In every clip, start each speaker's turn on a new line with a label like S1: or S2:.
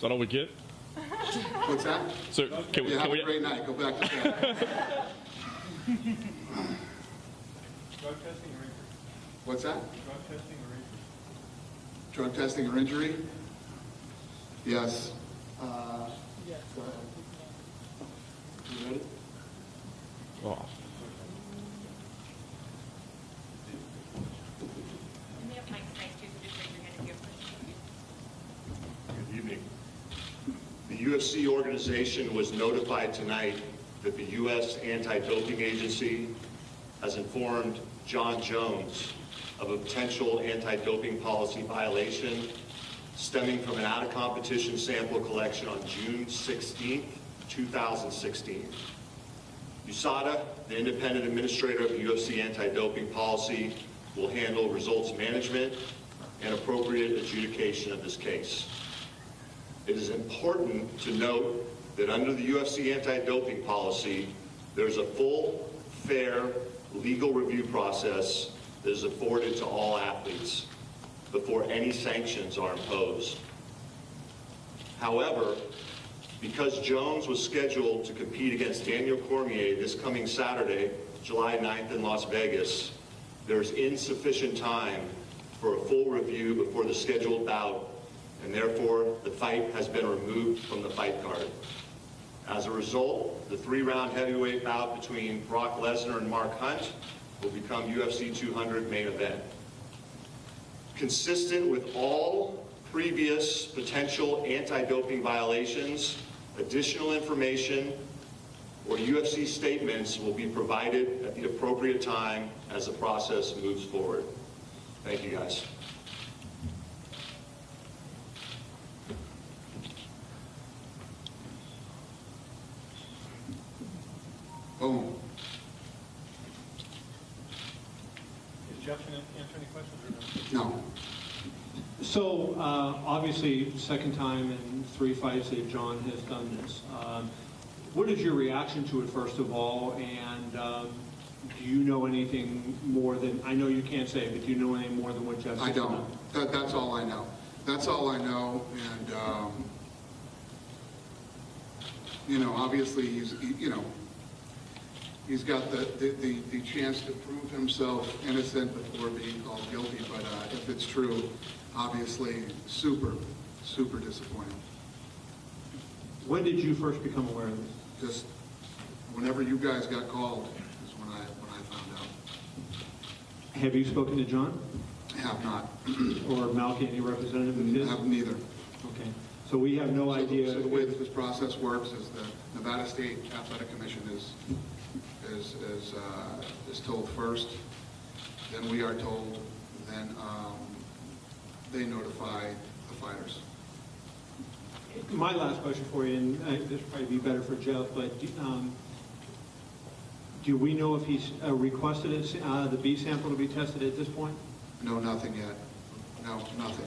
S1: that all we get?
S2: What's that?
S1: So can we?
S2: Yeah, have
S1: Can
S2: a great night. Go back to bed.
S3: Drug testing or injury?
S2: What's that?
S3: Drug testing or injury?
S2: Drug testing or injury? Yes.
S4: Yes.
S2: Go ahead. You ready?
S1: Oh.
S5: And we have mics tonight too, so just raise your hand if you have questions.
S6: Good evening. The UFC organization was notified tonight that the U.S. Anti-Doping Agency has informed Jon Jones of a potential anti-doping policy violation stemming from an out-of-competition sample collection on June 16, 2016. USADA, the independent administrator of the UFC anti-doping policy, will handle results management and appropriate adjudication of this case. It is important to note that under the UFC anti-doping policy, there's a full, fair, legal review process that is afforded to all athletes before any sanctions are imposed. However, because Jones was scheduled to compete against Daniel Cormier this coming Saturday, July 9th in Las Vegas, there's insufficient time for a full review before the scheduled bout, and therefore the fight has been removed from the fight card. As a result, the 3-round heavyweight bout between Brock Lesnar and Mark Hunt will become UFC 200 main event. Consistent with all previous potential anti-doping violations, additional information or UFC statements will be provided at the appropriate time as the process moves forward. Thank you, guys.
S2: Boom.
S3: Is Jeff going to answer any questions or no?
S2: No.
S4: So, obviously, second time in 3 fights that Jon has done this. What is your reaction to it, first of all? And do you know anything more than, I know you can't say, but do you know anything more than what Jeff said?
S2: I don't. That's all I know. That's all I know. And, you know, obviously he's got the chance to prove himself innocent before being called guilty. But if it's true, obviously super, super disappointing.
S4: When did you first become aware of this?
S2: Just whenever you guys got called is when I found out.
S4: Have you spoken to Jon?
S2: I have not.
S4: Or Malky, any representative of his?
S2: I have neither.
S4: Okay. So we have no idea.
S2: So the way that this process works is the Nevada State Athletic Commission is told first, then we are told, then they notify the fighters.
S4: My last question for you, and this would probably be better for Jeff, but do we know if he's requested the B sample to be tested at this point?
S2: No, nothing yet. No, nothing.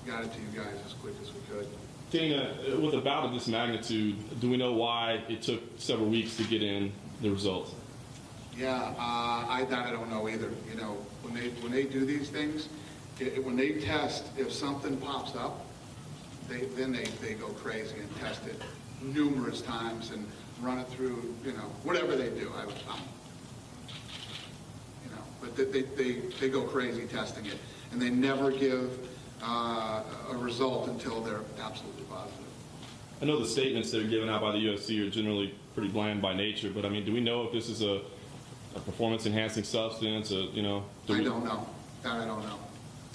S2: Got it to you guys as quick as we could.
S1: Dana, with a bout of this magnitude, do we know why it took several weeks to get in the results?
S2: Yeah, I don't know either. You know, when they do these things, when they test, if something pops up, then they go crazy and test it numerous times and run it through, you know, whatever they do. But they go crazy testing it, and they never give a result until they're absolutely positive.
S1: I know the statements that are given out by the UFC are generally pretty bland by nature, but I mean, do we know if this is a performance-enhancing substance? I
S2: don't know. That I don't know.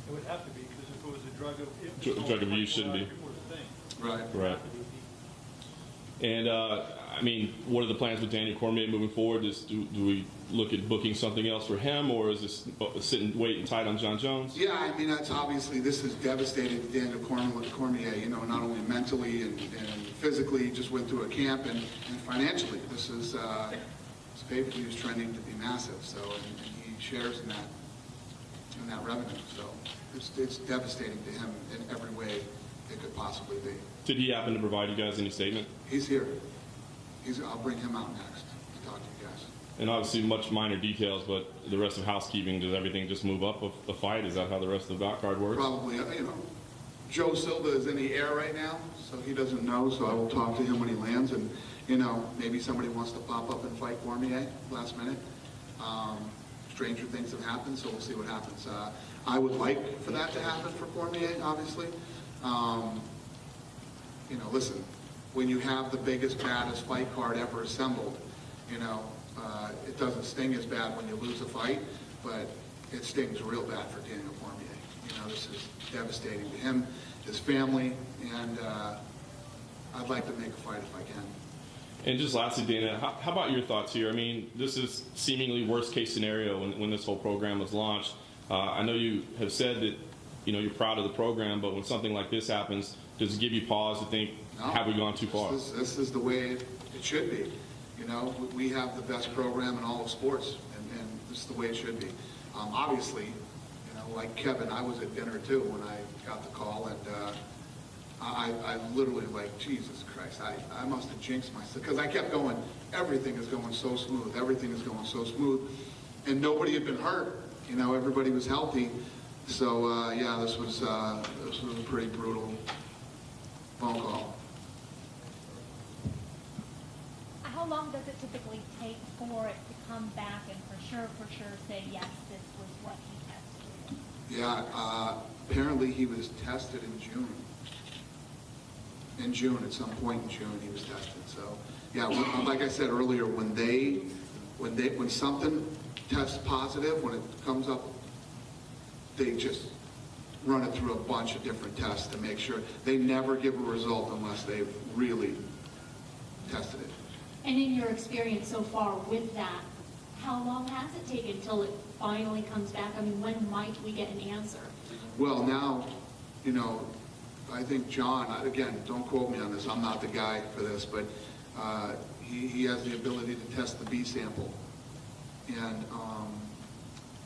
S3: It would have to be, because if it was a
S1: Drug of use shouldn't be.
S2: Right.
S1: Right. And I mean, what are the plans with Daniel Cormier moving forward? Do we look at booking something else for him, or is this sitting waiting tight on Jon Jones?
S2: Yeah, I mean, that's obviously, this has devastated Daniel Cormier, you know, not only mentally and physically. He just went through a camp, and financially. This pay-per-view is trending to be massive, so, and he shares in that revenue, so it's devastating to him in every way it could possibly be.
S1: Did he happen to provide you guys any statement?
S2: He's here. I'll bring him out next to talk to you guys.
S1: And obviously much minor details, but the rest of housekeeping, does everything just move up a fight? Is that how the rest of the bout card works?
S2: Probably, you know, Joe Silva is in the air right now, so he doesn't know, so I will talk to him when he lands, and, you know, maybe somebody wants to pop up and fight Cormier last minute. Stranger things have happened, so we'll see what happens. I would like for that to happen for Cormier, obviously. You know, listen, when you have the biggest, baddest fight card ever assembled, you know, it doesn't sting as bad when you lose a fight, but it stings real bad for Daniel Cormier. You know, this is devastating to him, his family, and I'd like to make a fight if I can.
S1: And just lastly, Dana, how about your thoughts here? I mean, this is seemingly worst case scenario when this whole program was launched. I know you have said that, you know, you're proud of the program, but when something like this happens, does it give you pause to think, have we gone too far?
S2: This is the way it should be. You know, we have the best program in all of sports, and this is the way it should be. Obviously, you know, like Kevin, I was at dinner too when I got the call, and I literally, like, Jesus Christ, I must have jinxed myself, because I kept going, everything is going so smooth, everything is going so smooth, and nobody had been hurt. You know, everybody was healthy. So, yeah, this was a pretty brutal phone call.
S5: How long does it typically take for it to come back and for sure say, yes, this was what he tested?
S2: Yeah, apparently he was tested in June. In June, at some point in June, he was tested. So, yeah, like I said earlier, when something tests positive, when it comes up, they just run it through a bunch of different tests to make sure. They never give a result unless they've really tested it.
S7: And in your experience so far with that, how long has it taken until it finally comes back? I mean, when might we get an answer?
S2: Well, now, you know, I think Jon, again, don't quote me on this, I'm not the guy for this, but he has the ability to test the B sample. And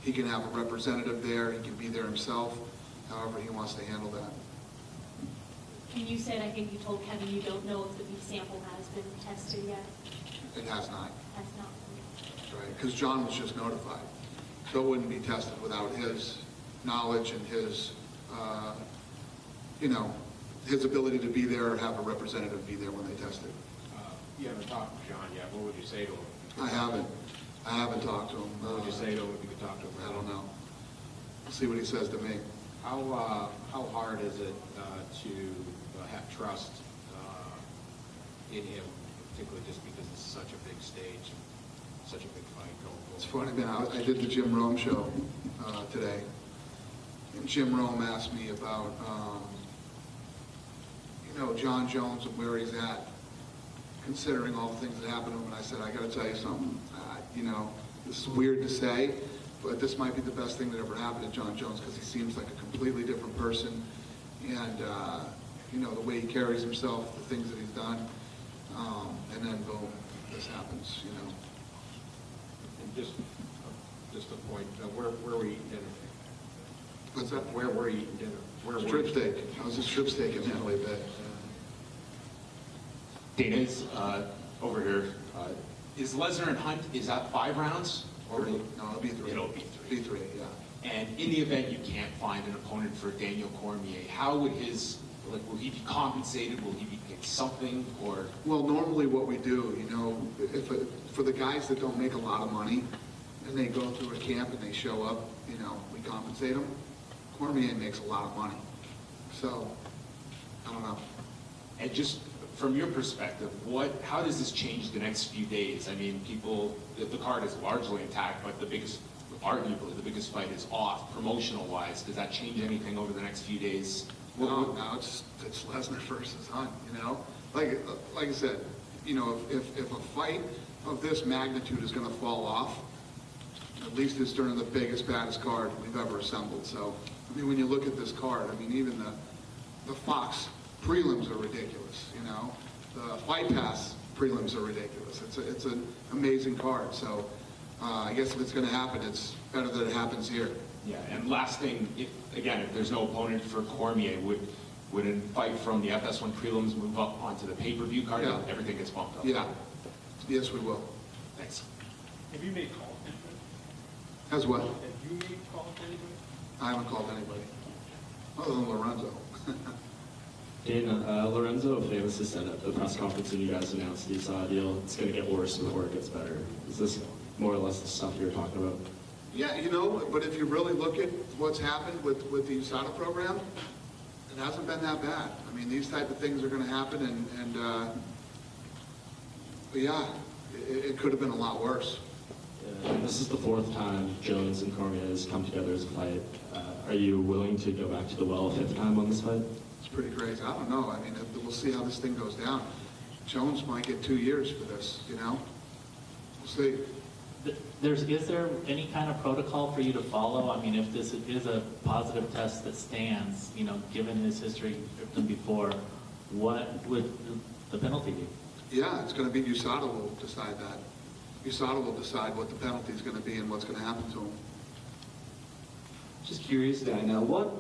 S2: he can have a representative there, he can be there himself, however he wants to handle that.
S7: And you said, I think you told Kevin, you don't know if the B sample has been tested yet?
S2: It has not,
S7: Has not.
S2: right? Because Jon was just notified. So it wouldn't be tested without his knowledge and his, you know, his ability to be there or have a representative be there when they test it.
S3: You haven't talked to Jon yet. What would you say to him?
S2: I haven't talked to him.
S3: What would you say to him if you could talk to him?
S2: I don't know. We'll see what he says to me.
S8: How hard is it to have trust in him, particularly just because it's such a big stage, such a big fight going forward?
S2: It's funny, man, I did the Jim Rome show today, and Jim Rome asked me about, you know, Jon Jones and where he's at, considering all the things that happened to him, and I said, I got to tell you something, you know, this is weird to say, but this might be the best thing that ever happened to Jon Jones, because he seems like a completely different person, and, you know, the way he carries himself, the things that he's done, and then boom, this happens, you know.
S8: And just a point, where were you eating dinner?
S2: What's that?
S8: Where were you eating dinner? Where were
S2: Strip
S8: you?
S2: steak. I was at strip steak in Mandalay Bay.
S9: Dana's over here. Is Lesnar and Hunt, is that 5 rounds? Or
S2: No, it'll be 3.
S9: It'll be 3.
S2: Be 3, yeah.
S9: And in the event you can't find an opponent for Daniel Cormier, how would will he be compensated? Will he be paid something? Or
S2: Well, normally what we do, you know, for the guys that don't make a lot of money, and they go through a camp and they show up, you know, we compensate them. Cormier makes a lot of money. So, I don't know.
S9: and just from your perspective, how does this change the next few days? I mean, the card is largely intact, but arguably the biggest fight is off, promotional-wise. Does that change anything over the next few days?
S2: No, it's Lesnar versus Hunt, you know? Like I said, you know, if a fight of this magnitude is going to fall off, at least it's during the biggest, baddest card we've ever assembled. So, I mean, when you look at this card, I mean, even the Fox prelims are ridiculous, you know? The Fight Pass prelims are ridiculous. It's an amazing card. So, I guess if it's going to happen, it's better that it happens here.
S9: Yeah, and last thing, if there's no opponent for Cormier, would a fight from the FS1 prelims move up onto the pay-per-view card?
S2: Yeah.
S9: Everything gets bumped up?
S2: Yeah. Yes, we will.
S9: Thanks.
S3: Have you made calls to anybody?
S2: As what?
S3: Have you made calls to anybody?
S2: I haven't called anybody, other than Lorenzo.
S10: Dana, Lorenzo famously said at the press conference when you guys announced the USADA deal, it's going to get worse before it gets better. Is this more or less the stuff you're talking about?
S2: Yeah, but if you really look at what's happened with the USADA program, it hasn't been that bad. I mean, these type of things are going to happen, but yeah, it could have been a lot worse.
S10: And this is the fourth time Jones and Cormier has come together as a fight. Are you willing to go back to the well a fifth time on this fight?
S2: It's pretty crazy. I don't know. I mean, we'll see how this thing goes down. Jones might get 2 years for this, We'll see.
S11: Is there any kind of protocol for you to follow? I mean, if this is a positive test that stands, given his history from before, what would the penalty be?
S2: Yeah, it's going to be USADA will decide that. USADA will decide what the penalty is going to be and what's going to happen to him.
S12: Just curious, Dana, what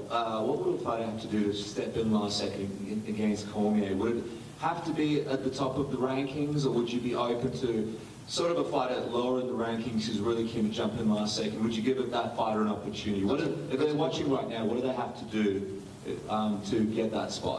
S12: would a fighter have to do to step in last second against Cormier? Would it have to be at the top of the rankings, or would you be open to sort of a fighter lower in the rankings who's really keen to jump in last second? Would you give that fighter an opportunity? If they're watching right now, what do they have to do to get that spot?